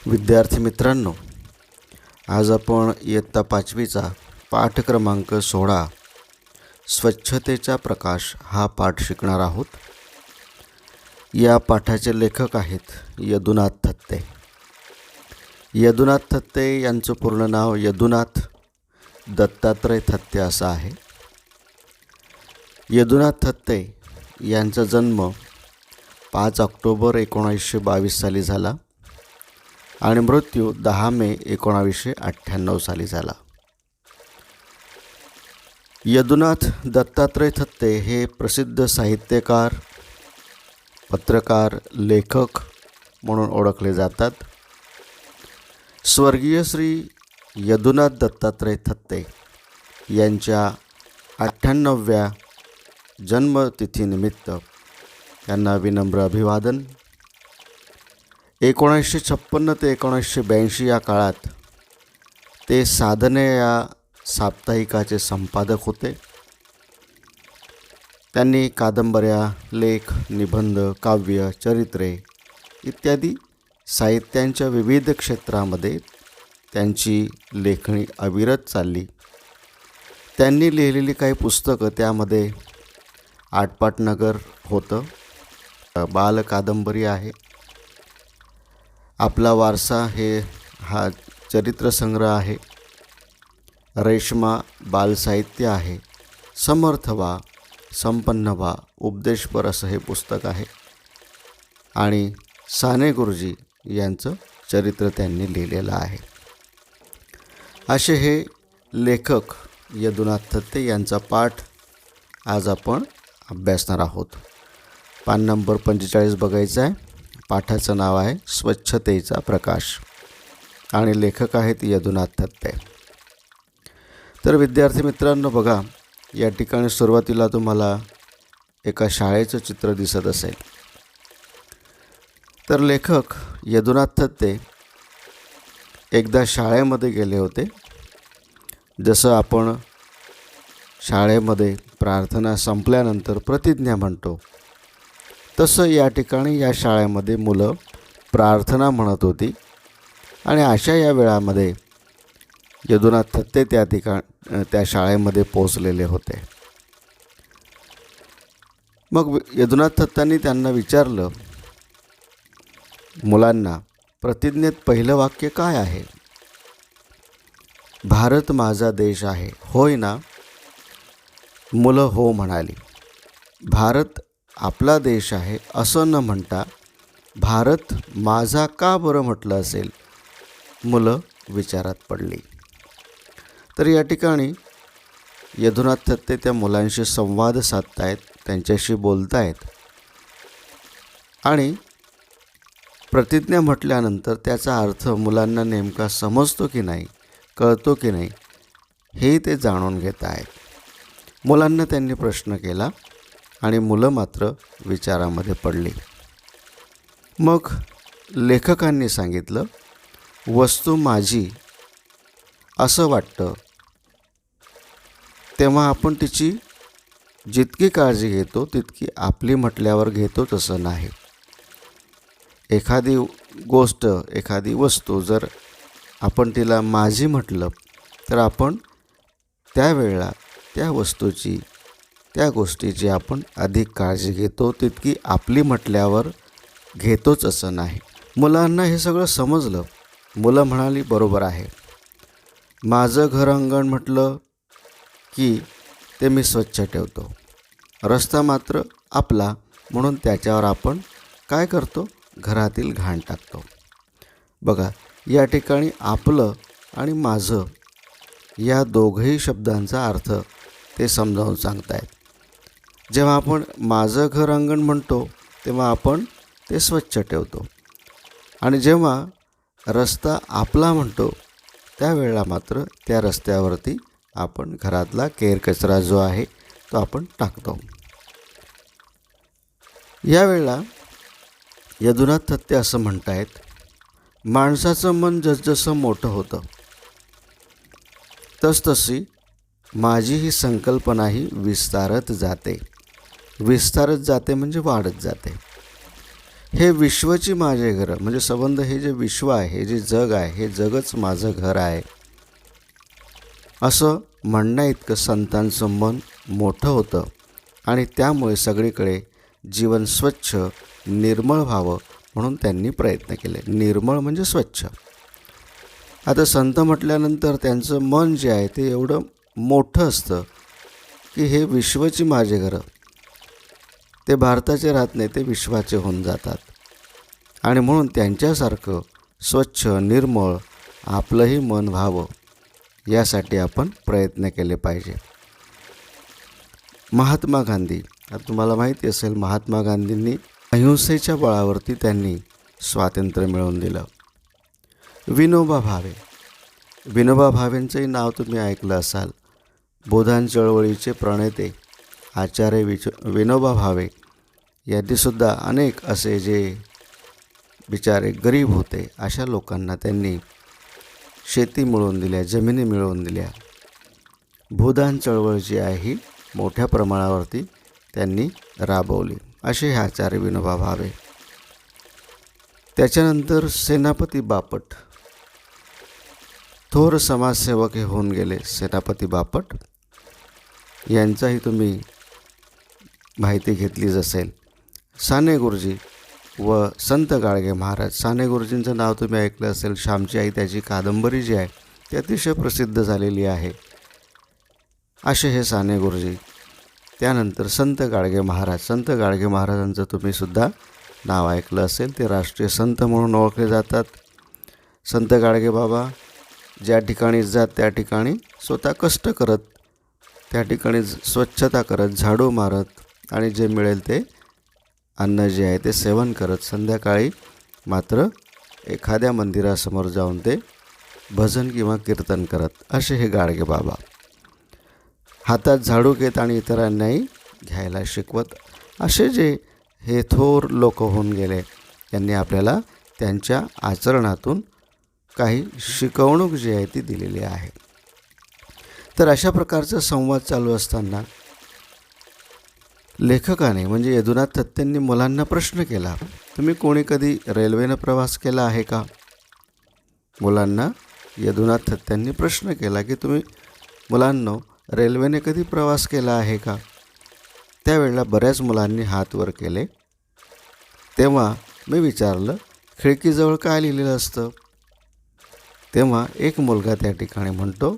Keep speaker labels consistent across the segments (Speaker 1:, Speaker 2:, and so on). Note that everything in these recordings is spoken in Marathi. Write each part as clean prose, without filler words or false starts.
Speaker 1: विद्यार्थी मित्रांनो, आज आपण इयत्ता 5वीचा पाठ क्रमांक 16 स्वच्छतेचा प्रकाश हा पाठ शिकणार आहोत. या पाठाचे लेखक आहेत यदुनाथ थत्ते. यदुनाथ थत्ते यांचं पूर्ण नाव यदुनाथ दत्तात्रय थत्ते असं आहे. यदुनाथ थत्ते यांचा जन्म 5 ऑक्टोबर 1922 साली झाला आणि मृत्यू 10 मे 1998 साली झाला. यदुनाथ दत्तात्रय थत्ते हे प्रसिद्ध साहित्यकार, पत्रकार, लेखक म्हणून ओळखले जातात. स्वर्गीय श्री यदुनाथ दत्तात्रय थत्ते यांच्या 98व्या जन्मतिथीनिमित्त त्यांना विनम्र अभिवादन. 1956 ते 1982 या काळात ते साधने या साप्ताहिकाचे संपादक होते. त्यांनी कादंबऱ्या, लेख, निबंध, काव्य, चरित्रे इत्यादी साहित्यांच्या विविध क्षेत्रामध्ये त्यांची लेखणी अविरत चालली. त्यांनी लिहिलेली काही पुस्तकं, त्यामध्ये आटपाटनगर होतं, बाल कादंबरी आहे, आपला वारसा हा चरित्रसंग्रह आहे, रेश्मा बालसाहित्य आहे, समर्थ व्हा, संपन्न व्हा, उपदेशपर असं हे पुस्तक आहे आणि साने गुरुजी यांचं चरित्र त्यांनी लिहिलेलं आहे. असे हे लेखक यदुनाथ थत्ते यांचा पाठ आज आपण अभ्यासणार आहोत. पान नंबर 45 बघायचा आहे. पाठाचं नाव आहे स्वच्छतेचा प्रकाश आणि लेखक आहेत यदुनाथ थत्ते. तर विद्यार्थी मित्रांनो, बघा, या ठिकाणी सुरुवातीला तुम्हाला एका शाळेचं चित्र दिसत असेल. तर लेखक यदुनाथ थत्ते एकदा शाळेमध्ये गेले होते. जसं आपण शाळेमध्ये प्रार्थना संपल्यानंतर प्रतिज्ञा म्हणतो, तसं या ठिकाणी या शाळेमध्ये मुलं प्रार्थना म्हणत होती आणि अशा या वेळामध्ये यदुनाथ थत्ते त्या शाळेमध्ये पोहोचलेले होते. मग यदुनाथ थत्त्यांनी त्यांना विचारलं, मुलांना, प्रतिज्ञेत पहिलं वाक्य काय आहे? भारत माझा देश आहे, होय ना? मुलं हो म्हणाली. भारत आपला देश आहे असं न म्हणता भारत माझा का बरं म्हटलं असेल? मुलं विचारात पडली. तर या ठिकाणी यदुनाथ थत्ते त्या मुलांशी संवाद साधतायत, त्यांच्याशी बोलतायत आणि प्रतिज्ञा म्हटल्यानंतर त्याचा अर्थ मुलांना नेमका समजतो की नाही, कळतो की नाही, हे ते जाणून घेत आहेत. मुलांना त्यांनी प्रश्न केला आणि मुलं मात्र विचारामध्ये पडली. मग लेखकांनी सांगितलं, वस्तू माझी असं वाटतं तेव्हा आपण तिची जितकी काळजी घेतो तितकी आपली म्हटल्यावर घेतो तसं नाही. एखादी गोष्ट, एखादी वस्तू जर आपण तिला माझी म्हटलं तर आपण त्यावेळेला त्या वस्तूची, त्या गोष्टीची आपण अधिक काळजी घेतो तितकी आपली म्हटल्यावर घेतोच असं नाही. मुलांना हे सगळं समजलं. मुलं म्हणाली, बरोबर आहे, माझं घर अंगण म्हटलं की ते मी स्वच्छ ठेवतो, रस्ता मात्र आपला म्हणून त्याच्यावर आपण काय करतो? घरातील घाण टाकतो. बघा, या ठिकाणी आपलं आणि माझं या दोघंही शब्दांचा अर्थ ते समजावून सांगतायत. जेव्हा आपण माझं घर अंगण म्हणतो तेव्हा आपण ते स्वच्छ ठेवतो आणि जेव्हा रस्ता आपला म्हणतो त्यावेळेला मात्र त्या रस्त्यावरती आपण घरातला केरकचरा जो आहे तो आपण टाकतो. यावेळेला यदुनाथ थत्ते असं म्हणतायत, माणसाचं मन जसजसं मोठं होतं तसतशी माझी ही संकल्पनाही विस्तारत जाते. विस्तारत जाते म्हणजे वाढत जाते. हे विश्वची माझे घर, म्हणजे संबंध हे जे विश्व आहे, हे जे जग आहे, हे जगच माझं घर आहे, असं म्हणण्या इतकं संतांचं मन मोठं होतं. आणि त्यामुळे सगळीकडे जीवन स्वच्छ निर्मळ व्हावं म्हणून त्यांनी प्रयत्न केले. निर्मळ म्हणजे स्वच्छ. आता संत म्हटल्यानंतर त्यांचं मन जे आहे ते एवढं मोठं असतं की हे विश्वची माझे घरं, ते भारताचे राहत नाही, ते विश्वाचे होऊन जातात. आणि म्हणून त्यांच्यासारखं स्वच्छ निर्मळ आपलंही मन व्हावं यासाठी आपण प्रयत्न केले पाहिजे. महात्मा गांधी, आता तुम्हाला माहिती असेल, महात्मा गांधींनी अहिंसेच्या बळावरती त्यांनी स्वातंत्र्य मिळवून दिलं. विनोबा भावे, विनोबा भावेंचंही नाव तुम्ही ऐकलं असाल. बोधान चळवळीचे प्रणेते आचार्य विनोबा भावे यांनीसुद्धा अनेक असे जे बिचारे गरीब होते अशा लोकांना त्यांनी शेती मिळवून दिल्या, जमिनी मिळवून दिल्या. भूदान चळवळ जी आहे ही मोठ्या प्रमाणावरती त्यांनी राबवली. असे हे आचार्य विनोबा भावे. त्याच्यानंतर सेनापती बापट, थोर समाजसेवक हे होऊन गेले सेनापती बापट. यांचाही तुम्ही माहिती घेतलीच असेल. साने गुरुजी व संत गाडगे महाराज. साने गुरुजींचं नाव तुम्ही ऐकलं असेल. श्यामची आई त्याची कादंबरी जी आहे ती अतिशय प्रसिद्ध झालेली आहे. असे हे साने गुरुजी. त्यानंतर संत गाडगे महाराज. संत गाडगे महाराजांचं तुम्हीसुद्धा नाव ऐकलं असेल. ते राष्ट्रीय संत म्हणून ओळखले जातात. संत गाडगे बाबा ज्या ठिकाणी जात त्या ठिकाणी स्वतः कष्ट करत, त्या ठिकाणी स्वच्छता करत, झाडू मारत आणि जे मिळेल ते अन्न जे आहे ते सेवन करत, संध्याकाळी मात्र एखाद्या मंदिरासमोर जाऊन ते भजन किंवा कीर्तन करत. असे हे गाडगे बाबा. हातात झाडू घेत आणि इतरांनाही घ्यायला शिकवत. असे जे हे थोर लोक होऊन गेले, यांनी आपल्याला त्यांच्या आचरणातून काही शिकवणूक जी आहे ती दिलेली आहे. तर अशा प्रकारचा संवाद चालू असताना लेखकाने म्हणजे यदुनाथ थत्तेंनी मुलांना प्रश्न केला, तुम्ही कोणी कधी रेल्वेनं प्रवास केला आहे का? मुलांना यदुनाथ थत्तेंनी प्रश्न केला की तुम्ही मुलांनो रेल्वेने कधी प्रवास केला आहे का? त्यावेळेला बऱ्याच मुलांनी हात वर केले. तेव्हा मी विचारलं, खिडकीजवळ काय लिहिलेलं असतं? तेव्हा एक मुलगा त्या ठिकाणी म्हणतो,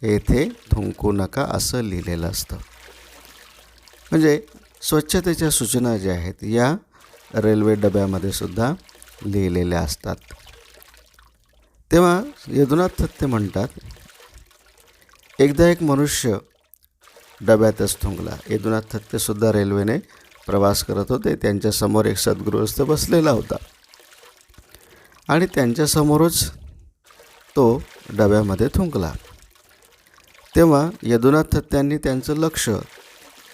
Speaker 1: येथे थुंकू नका असं लिहिलेलं असतं. म्हणजे स्वच्छतेच्या सूचना ज्या आहेत या रेल्वे डब्यामध्ये सुद्धा लिहिलेल्या असतात. तेव्हा यदुनाथ थत्ते म्हणतात, एकदा एक मनुष्य डब्यातच थुंकला. यदुनाथ थत्तेसुद्धा रेल्वेने प्रवास करत होते. त्यांच्यासमोर एक सद्गृहस्थ बसलेला होता आणि त्यांच्यासमोरच तो डब्यामध्ये थुंकला. तेव्हा यदुनाथ थत्त्यांनी त्यांचं लक्ष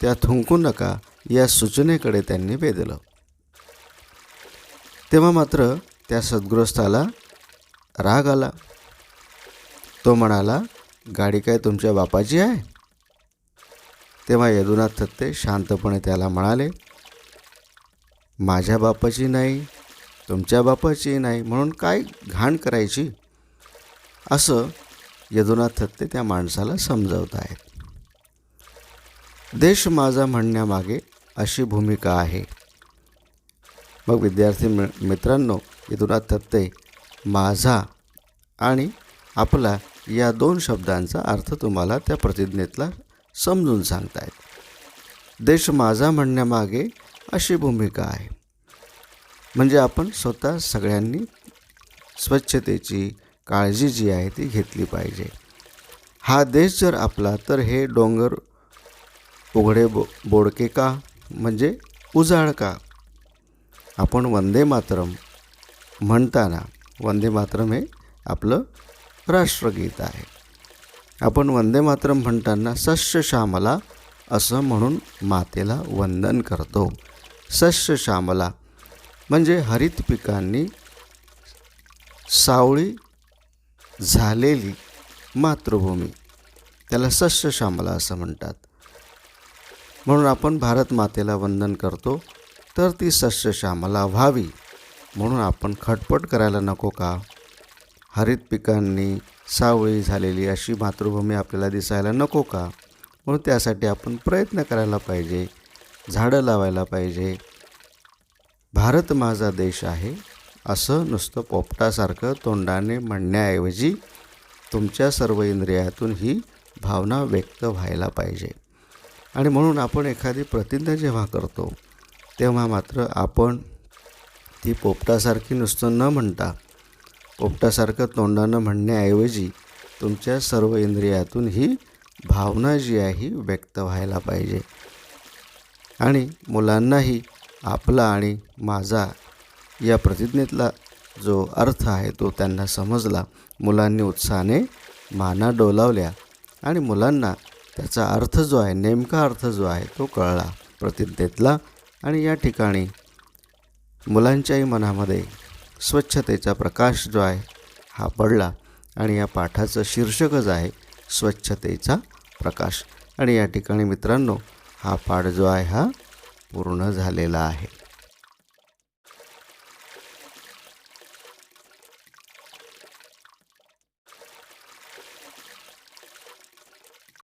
Speaker 1: त्या थुंकू नका या सूचनेकडे त्यांनी वेधलं. तेव्हा मात्र त्या सद्गृहस्थाला राग आला. तो म्हणाला, गाडी काय तुमच्या बापाची आहे? तेव्हा यदुनाथ थत्ते शांतपणे त्याला म्हणाले, माझ्या बापाची नाही, तुमच्या बापाची नाही, म्हणून काय घाण करायची? असं यदुनाथ थत्ते त्या माणसाला समजावत आहेत. देश माझा म्हणण्यामागे अशी भूमिका आहे. मग विद्यार्थी मित्रांनो, यदुनाथ थत्ते माझा आणि आपला या दोन शब्दांचा अर्थ तुम्हाला त्या प्रतिज्ञेतला समजून सांगतायत. देश माझा म्हणण्यामागे अशी भूमिका आहे म्हणजे आपण स्वतः सगळ्यांनी स्वच्छतेची काळजी जी आहे ती घेतली पाहिजे. हा देश जर आपला तर हे डोंगर उघडे बोडके का, म्हणजे उजाड का? आपण वंदे मातरम म्हणताना, वंदे मातरम हे आपलं राष्ट्रगीत आहे. आपण वंदे मातरम म्हणताना सस्य श्यामला असं म्हणून मातेला वंदन करतो. सस्य श्यामला म्हणजे हरित पिकांनी सावळी झालेली मातृभूमी, त्याला सस्य श्यामला असं म्हणतात. म्हणून आपण भारत मातेला वंदन करतो, तर ती सस्य श्यामला व्हावी म्हणून आपण खटपट करायला नको का? हरित पिकांनी सावळी झालेली अशी मातृभूमी आपल्याला दिसायला नको का? म्हणून त्यासाठी आपण प्रयत्न करायला पाहिजे, झाडं लावायला पाहिजे. भारत माझा देश आहे असं नुसतं पोपटासारखं तोंडाने म्हणण्याऐवजी तुमच्या सर्व इंद्रियातून ही भावना व्यक्त व्हायला पाहिजे. आणि म्हणून आपण एखादी प्रतिज्ञा जेव्हा करतो तेव्हा मात्र आपण ती पोपटासारखी नुसतं न म्हणता पोपटासारखं तोंडानं म्हणण्याऐवजी तुमच्या सर्व इंद्रियातून ही भावना जी आहे ही व्यक्त व्हायला पाहिजे. आणि मुलांनाही आपला आणि माझा या प्रतिज्ञेतला जो अर्थ आहे तो त्यांना समजला. मुलांनी उत्साहाने माना डोलावल्या आणि मुलांना त्याचा अर्थ जो आहे, नेमका अर्थ जो आहे तो कळला प्रतिज्ञेतला. आणि या ठिकाणी मुलांच्याही मनामध्ये स्वच्छतेचा प्रकाश जो आहे हा पडला. आणि या पाठाचं शीर्षकच आहे स्वच्छतेचा प्रकाश. आणि या ठिकाणी मित्रांनो हा पाठ जो आहे हा पूर्ण झालेला आहे.